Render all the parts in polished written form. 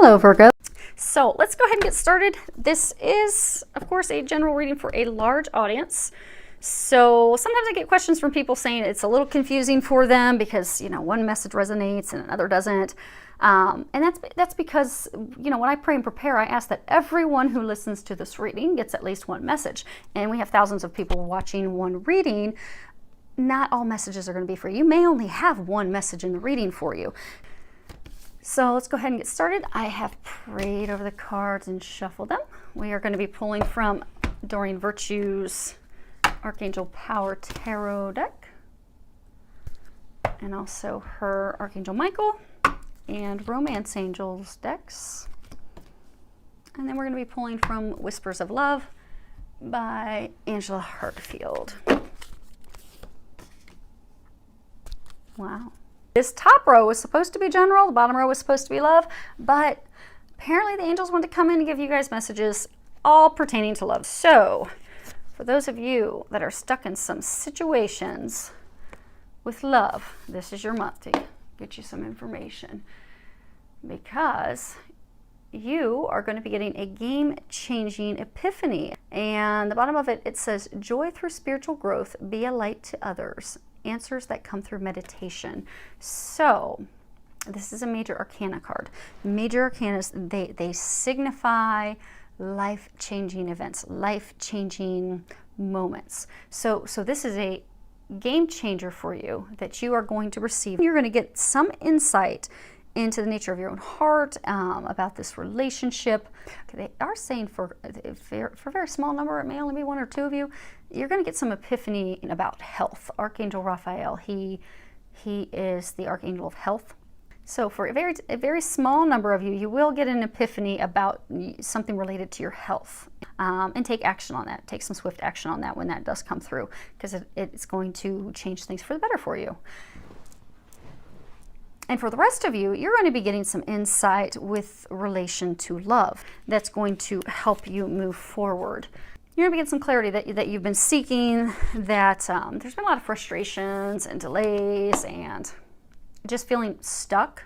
Hello, Virgo. So let's go ahead and get started. This is, of course, a general reading for a large audience. So sometimes I get questions from people saying it's a little confusing for them because, one message resonates and another doesn't. And that's because, when I pray and prepare, I ask that everyone who listens to this reading gets at least one message. And we have thousands of people watching one reading. Not all messages are going to be for you. You may only have one message in the reading for you. So let's go ahead and get started. I have prayed over the cards and shuffled them. We are going to be pulling from Doreen Virtue's Archangel Power Tarot deck, and also her Archangel Michael and Romance Angels decks. And then we're going to be pulling from Whispers of Love by Angela Hartfield. Wow. This top row was supposed to be general, the bottom row was supposed to be love, but apparently the angels want to come in and give you guys messages all pertaining to love. So, for those of you that are stuck in some situations with love, this is your month to get you some information, because you are going to be getting a game-changing epiphany. And the bottom of it, it says, joy through spiritual growth, be a light to others. Answers that come through meditation. So this is a major arcana card. Major arcanas, they signify life-changing events, life-changing moments. So this is a game changer for you that you are going to receive. You're going to get some insight into the nature of your own heart, about this relationship. Okay, they are saying for a very small number, it may only be one or two of you, you're going to get some epiphany about health. Archangel Raphael, he is the Archangel of Health. So for a very small number of you, you will get an epiphany about something related to your health. And take action on that. Take some swift action on that when that does come through, because it's going to change things for the better for you. And for the rest of you, you're going to be getting some insight with relation to love that's going to help you move forward. You're going to get some clarity that you've been seeking, that there's been a lot of frustrations and delays and just feeling stuck.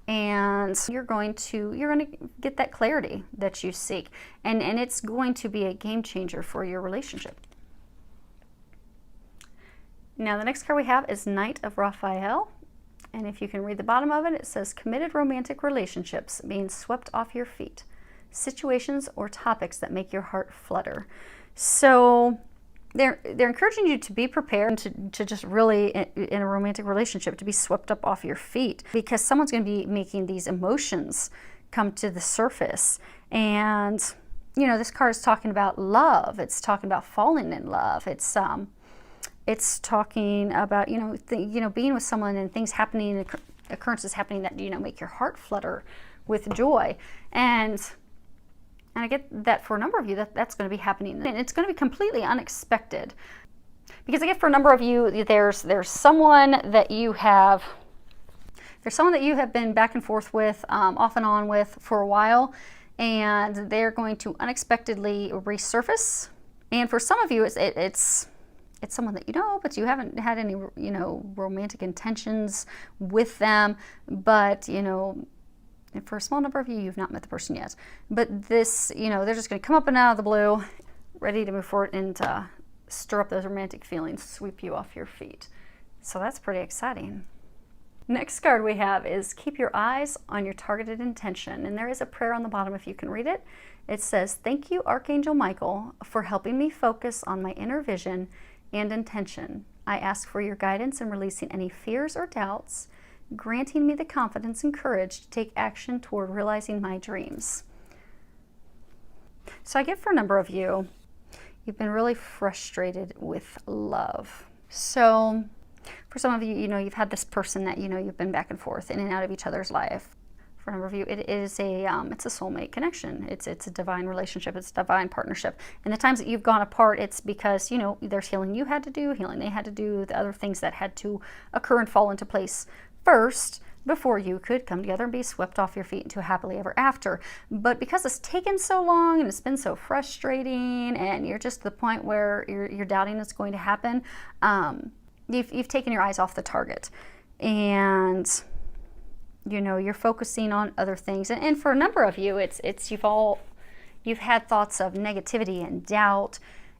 And you're going to get that clarity that you seek. And it's going to be a game changer for your relationship. Now, the next card we have is Knight of Raphael. And if you can read the bottom of it, it says, committed romantic relationships being swept off your feet. Situations or topics that make your heart flutter. So they're encouraging you to be prepared to just really, in a romantic relationship, to be swept up off your feet, because someone's going to be making these emotions come to the surface. And, this card is talking about love. It's talking about falling in love. It's talking about, being with someone and things happening, occurrences happening that, make your heart flutter with joy. And I get that for a number of you, that's going to be happening. And it's going to be completely unexpected. Because I get for a number of you, there's someone that you have been back and forth with, off and on with for a while. And they're going to unexpectedly resurface. And for some of you, it's someone that you know, but you haven't had any, romantic intentions with them. But, and for a small number of you, you've not met the person yet. But this, they're just going to come up and out of the blue, ready to move forward and stir up those romantic feelings, sweep you off your feet. So that's pretty exciting. Next card we have is keep your eyes on your targeted intention. And there is a prayer on the bottom if you can read it. It says, thank you, Archangel Michael, for helping me focus on my inner vision and intention. I ask for your guidance in releasing any fears or doubts, granting me the confidence and courage to take action toward realizing my dreams. So I get for a number of you, you've been really frustrated with love. So for some of you, you've had this person that, you've been back and forth in and out of each other's life. For a number of you, it's a soulmate connection. It's a divine relationship. It's a divine partnership. And the times that you've gone apart, it's because, there's healing you had to do, healing they had to do, the other things that had to occur and fall into place first before you could come together and be swept off your feet into a happily ever after. But because it's taken so long and it's been so frustrating and you're just to the point where you're doubting it's going to happen, you've taken your eyes off the target. And You know, you're focusing on other things. And for a number of you, you've had thoughts of negativity and doubt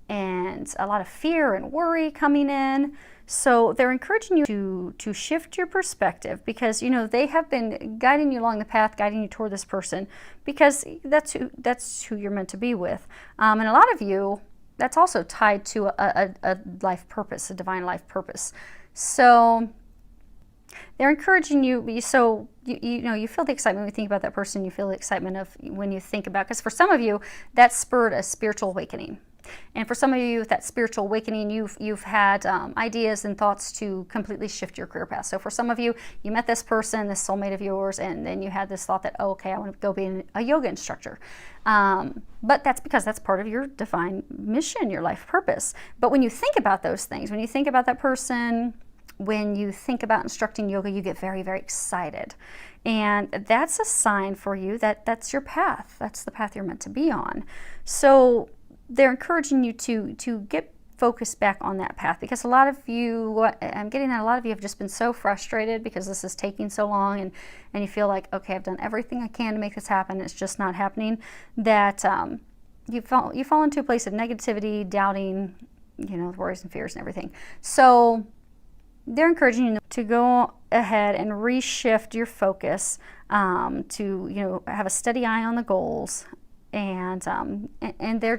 and a lot of fear and worry coming in. So they're encouraging you to shift your perspective, because, you know, they have been guiding you along the path, guiding you toward this person, because that's who you're meant to be with. And a lot of you, that's also tied to a life purpose, a divine life purpose. So they're encouraging you, so you know, you feel the excitement when you think about that person. You feel the excitement of when you think about, because for some of you, that spurred a spiritual awakening. And for some of you, with that spiritual awakening, you've had ideas and thoughts to completely shift your career path. So for some of you, you met this person, this soulmate of yours, and then you had this thought that, oh, okay, I want to go be a yoga instructor. But that's because that's part of your divine mission, your life purpose. But when you think about those things, when you think about that person, when you think about instructing yoga, you get very, very excited. And that's a sign for you that that's your path. That's the path you're meant to be on. So they're encouraging you to get focused back on that path, because a lot of you, I'm getting that a lot of you have just been so frustrated because this is taking so long, and you feel like, okay, I've done everything I can to make this happen, it's just not happening, that you fall into a place of negativity, doubting, you know, worries and fears and everything. So they're encouraging you to go ahead and reshift your focus, to, you know, have a steady eye on the goals. And they're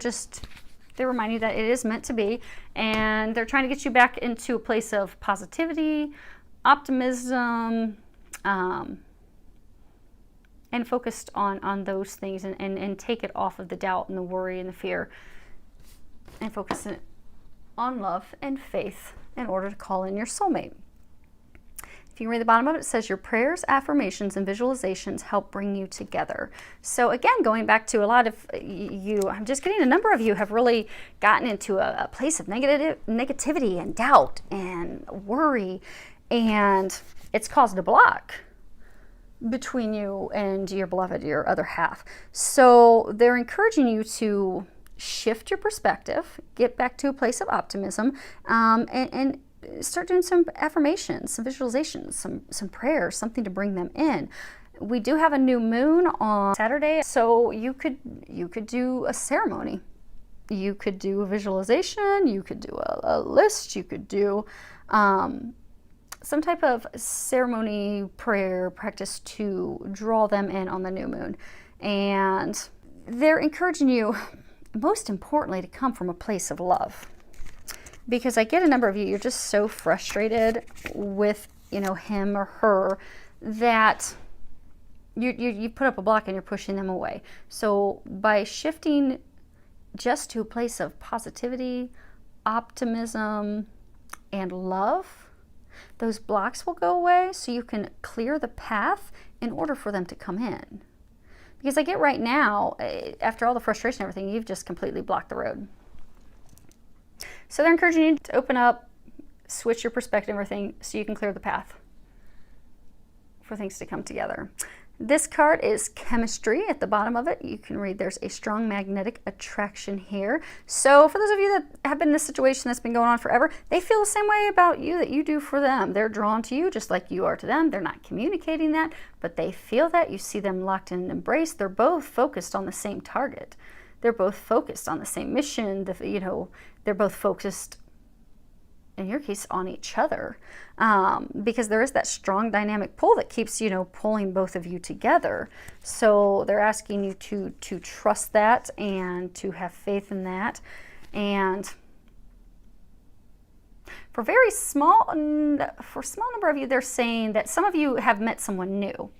reminding you that it is meant to be, and they're trying to get you back into a place of positivity, optimism, and focused on those things, and take it off of the doubt and the worry and the fear, and focus on love and faith in order to call in your soulmate. If you can read the bottom of it, it says your prayers, affirmations, and visualizations help bring you together. So again, going back to a lot of you, I'm just getting a number of you have really gotten into a place of negativity and doubt and worry, and it's caused a block between you and your beloved, your other half. So they're encouraging you to shift your perspective, get back to a place of optimism, and start doing some affirmations, some visualizations, some prayers, something to bring them in. We do have a new moon on Saturday, so you could do a ceremony. You could do a visualization, you could do a list, you could do some type of ceremony, prayer, practice to draw them in on the new moon. And they're encouraging you, most importantly, to come from a place of love. Because I get a number of you, you're just so frustrated with, you know, him or her, that you put up a block and you're pushing them away. So by shifting just to a place of positivity, optimism, and love, those blocks will go away, so you can clear the path in order for them to come in. Because I get right now, after all the frustration and everything, you've just completely blocked the road. So they're encouraging you to open up, switch your perspective and everything, so you can clear the path for things to come together. This card is chemistry. At the bottom of it, you can read there's a strong magnetic attraction here. So for those of you that have been in this situation that's been going on forever, they feel the same way about you that you do for them. They're drawn to you just like you are to them. They're not communicating that, but they feel that. You see them locked in and embraced. They're both focused on the same target. They're both focused on the same mission. They're both focused, in your case, on each other, because there is that strong dynamic pull that keeps, pulling both of you together. So they're asking you to trust that and to have faith in that. And for a small number of you, they're saying that some of you have met someone new,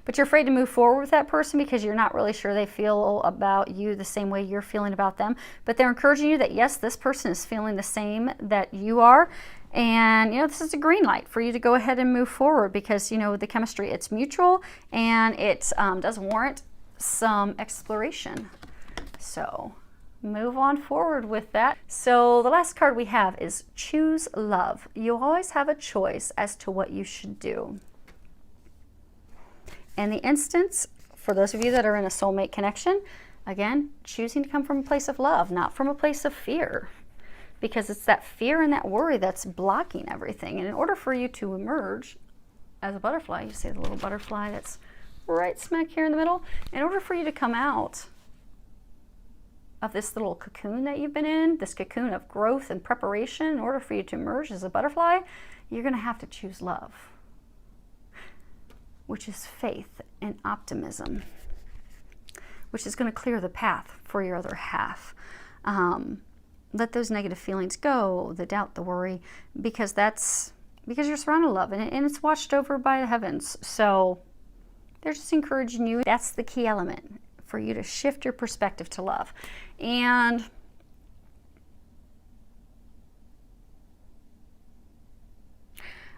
but you're afraid to move forward with that person because you're not really sure they feel about you the same way you're feeling about them. But they're encouraging you that, yes, this person is feeling the same that you are. And, this is a green light for you to go ahead and move forward because, the chemistry, it's mutual and it does warrant some exploration. So move on forward with that. So the last card we have is Choose Love. You always have a choice as to what you should do. In the instance, for those of you that are in a soulmate connection, again, choosing to come from a place of love, not from a place of fear, because it's that fear and that worry that's blocking everything. And in order for you to emerge as a butterfly. You see the little butterfly that's right smack here in the middle. In order for you to come out of this little cocoon that you've been in, this cocoon of growth and preparation, in order for you to emerge as a butterfly, you're going to have to choose love, which is faith and optimism, which is going to clear the path for your other half. Let those negative feelings go, the doubt, the worry, because you're surrounded with love, and it's watched over by the heavens. So they're just encouraging you. That's the key element for you to shift your perspective to love. And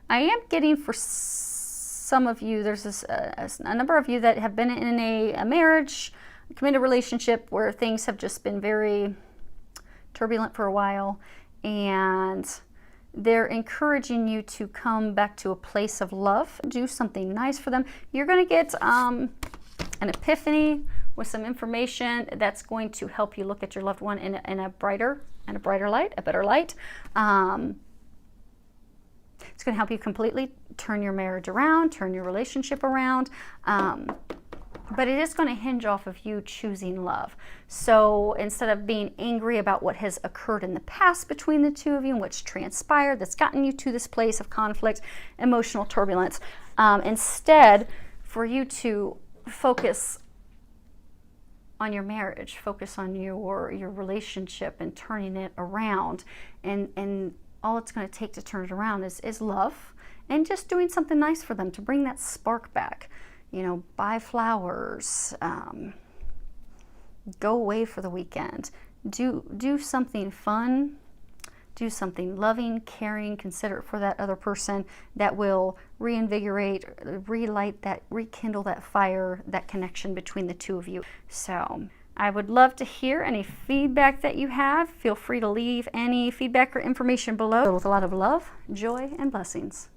I am getting, for some of you, there's a number of you that have been in a marriage, a committed relationship where things have just been very turbulent for a while, and they're encouraging you to come back to a place of love, do something nice for them. You're going to get an epiphany with some information that's going to help you look at your loved one in a brighter light, a better light. It's going to help you completely turn your marriage around, turn your relationship around. But it is going to hinge off of you choosing love. So instead of being angry about what has occurred in the past between the two of you and what's transpired that's gotten you to this place of conflict, emotional turbulence, instead for you to focus on your marriage, focus on your relationship and turning it around. And all it's going to take to turn it around is love, and just doing something nice for them to bring that spark back. You know, buy flowers, go away for the weekend, do something fun, do something loving, caring, considerate for that other person that will reinvigorate, relight that, rekindle that fire, that connection between the two of you. So I would love to hear any feedback that you have. Feel free to leave any feedback or information below. With a lot of love, joy, and blessings.